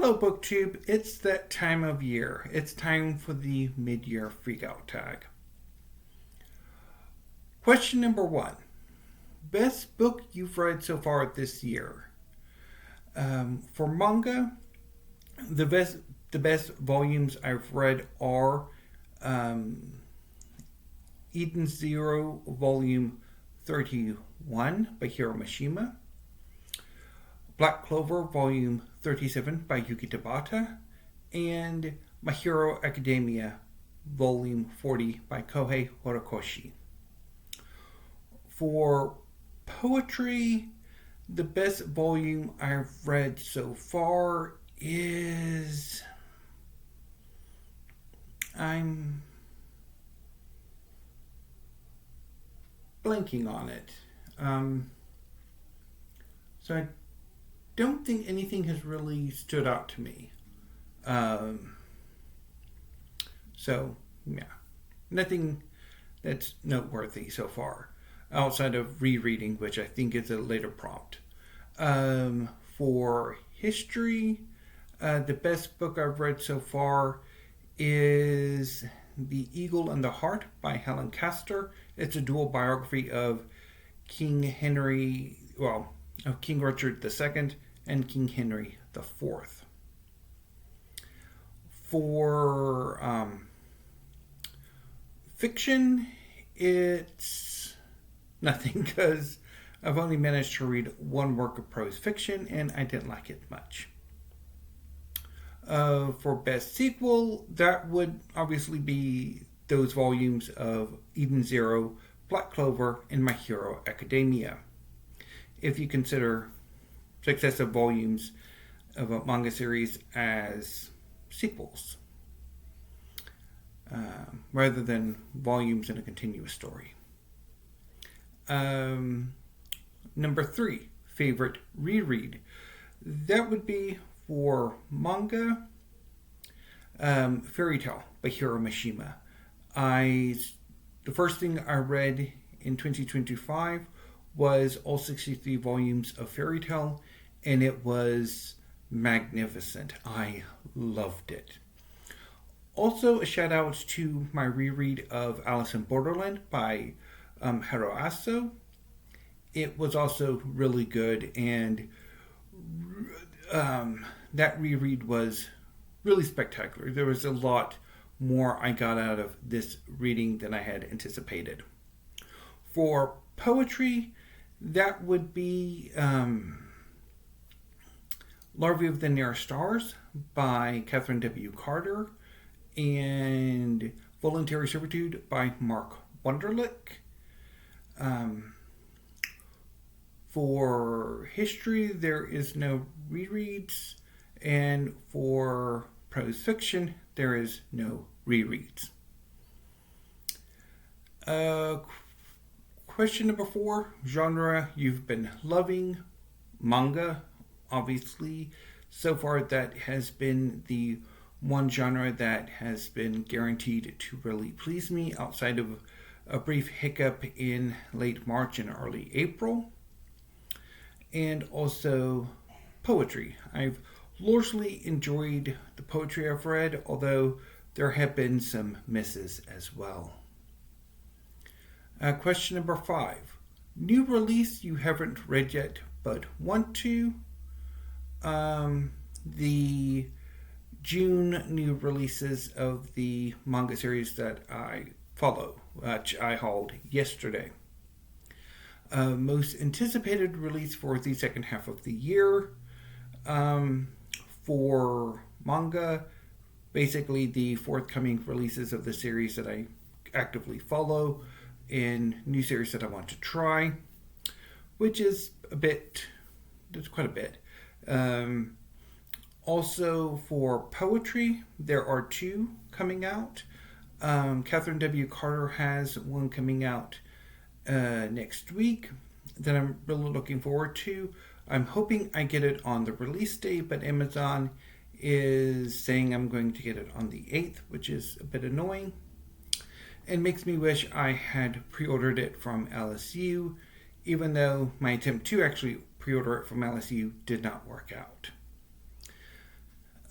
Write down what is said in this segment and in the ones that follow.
Hello BookTube, it's that time of year. It's time for the Mid Year Freakout Tag. Question number 1. Best book you've read so far this year? For manga, the best volumes I've read are Eden Zero Volume 31 by Hiro Mishima, Black Clover Volume 37 by Yuki Tabata, and My Hero Academia Volume 40 by Kohei Horikoshi. For poetry, the best volume I've read so far is... I'm blanking on it. So I don't think anything has really stood out to me. Nothing that's noteworthy so far, outside of rereading, which I think is a later prompt. For history, the best book I've read so far is The Eagle and the Heart by Helen Castor. It's a dual biography of King Richard II and King Henry IV. For fiction, it's nothing because I've only managed to read one work of prose fiction and I didn't like it much. For best sequel, that would obviously be those volumes of Eden Zero, Black Clover, and My Hero Academia. If you consider successive volumes of a manga series as sequels, rather than volumes in a continuous story. Number 3, favorite reread. That would be for manga, Fairy Tale by Hiro Mishima. The first thing I read in 2025 was all 63 volumes of Fairy Tale, and it was magnificent. I loved it. Also, a shout out to my reread of Alice in Borderland by Haruo Aso. It was also really good, and that reread was really spectacular. There was a lot more I got out of this reading than I had anticipated. For poetry, that would be Larvae of the Near Stars by Catherine W. Carter and Voluntary Servitude by Mark Wunderlich. For history, there is no rereads, and for prose fiction, there is no rereads. Question number 4, genre you've been loving. Manga, obviously. So far, that has been the one genre that has been guaranteed to really please me, outside of a brief hiccup in late March and early April. And also poetry. I've largely enjoyed the poetry I've read, although there have been some misses as well. Question number 5. New release you haven't read yet but want to. The June new releases of the manga series that I follow, which I hauled yesterday. Most anticipated release for the second half of the year. For manga, basically the forthcoming releases of the series that I actively follow and new series that I want to try, which is quite a bit. Also for poetry, there are 2 coming out. Catherine W. Carter has one coming out next week that I'm really looking forward to. I'm hoping I get it on the release date, but Amazon is saying I'm going to get it on the 8th, which is a bit annoying and makes me wish I had pre-ordered it from LSU, even though my attempt to actually pre-order it from LSU did not work out.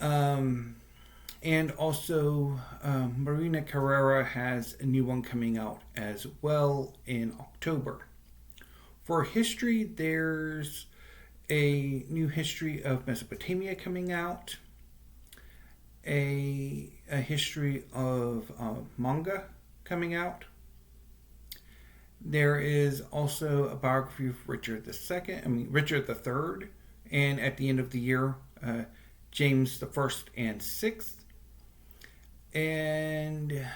And also, Marina Carrera has a new one coming out as well in October. For history, there's a new history of Mesopotamia coming out, a history of manga coming out. There is also a biography of Richard III, and at the end of the year, James the First and Sixth. And I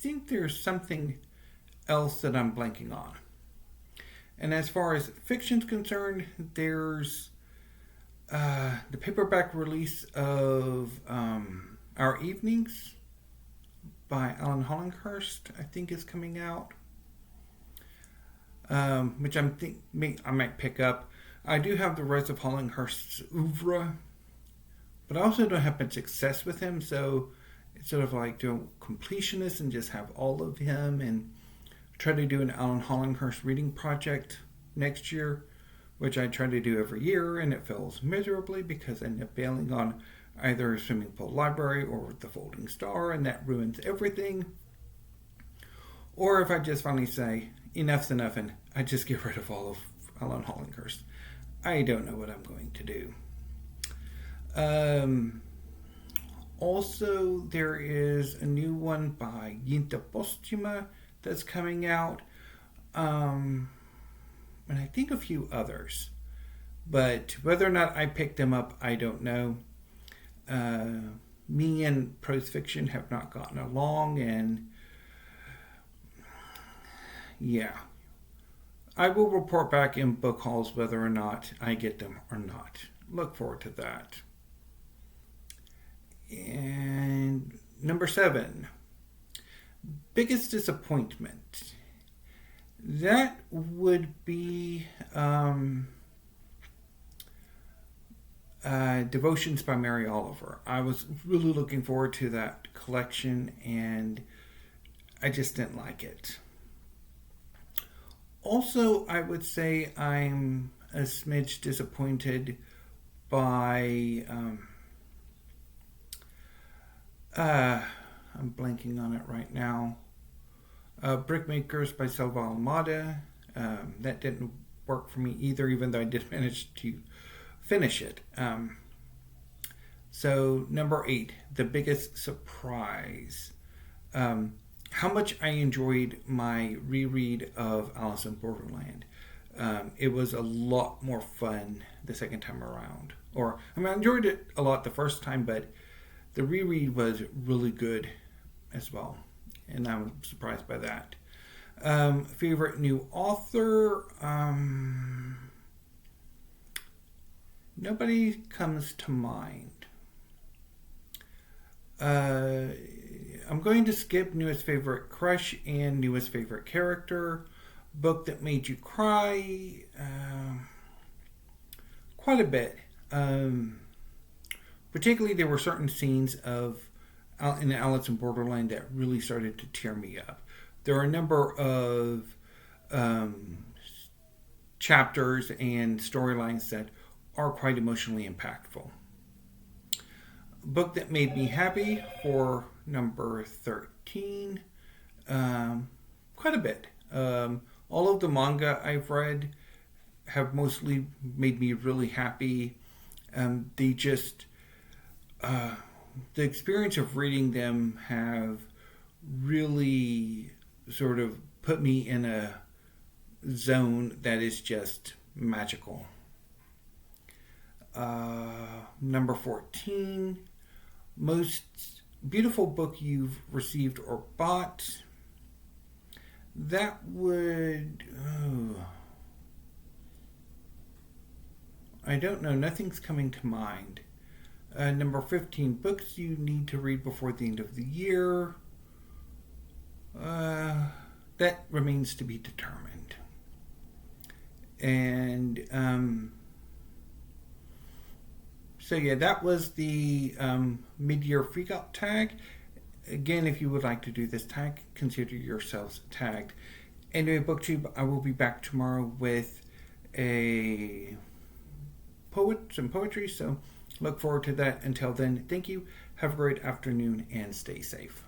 think there's something else that I'm blanking on. And as far as fiction's concerned, there's the paperback release of Our Evenings by Alan Hollinghurst, I think, is coming out, which I might pick up. I do have the rest of Hollinghurst's oeuvre, but I also don't have much success with him, so it's sort of like do a completionist and just have all of him and try to do an Alan Hollinghurst reading project next year, which I try to do every year, and it fails miserably because I end up bailing on either a swimming pool library or the Folding Star, and that ruins everything. Or if I just finally say, enough's enough, and I just get rid of all of Alan Hollinghurst. I don't know what I'm going to do. Also, there is a new one by Yinta Postuma that's coming out, and I think a few others. But whether or not I picked them up, I don't know. Me and prose fiction have not gotten along, and yeah. I will report back in book hauls whether or not I get them or not. Look forward to that. And number 7, biggest disappointment. That would be Devotions by Mary Oliver. I was really looking forward to that collection, and I just didn't like it. Also, I would say I'm a smidge disappointed by I'm blanking on it right now. Brickmakers by Selva Almada. That didn't work for me either, even though I did manage to finish it. So number 8, the biggest surprise. How much I enjoyed my reread of Alice in Borderland. It was a lot more fun the second time around. I enjoyed it a lot the first time, but the reread was really good as well. And I'm surprised by that. Favorite new author? Nobody comes to mind. I'm going to skip newest favorite crush and newest favorite character. Book that made you cry. Quite a bit. Particularly, there were certain scenes in Alice in Borderland that really started to tear me up. There are a number of chapters and storylines that are quite emotionally impactful. Book that made me happy for number 13. Quite a bit. All of the manga I've read have mostly made me really happy. They just... the experience of reading them have really sort of put me in a zone that is just magical. Number 14, most beautiful book you've received or bought. That would... I don't know. Nothing's coming to mind. Number 15, books you need to read before the end of the year. That remains to be determined. And so yeah, that was the Mid Year Freakout Tag. Again, if you would like to do this tag, consider yourselves tagged. Anyway, BookTube, I will be back tomorrow with a some poetry. So look forward to that. Until then, thank you. Have a great afternoon and stay safe.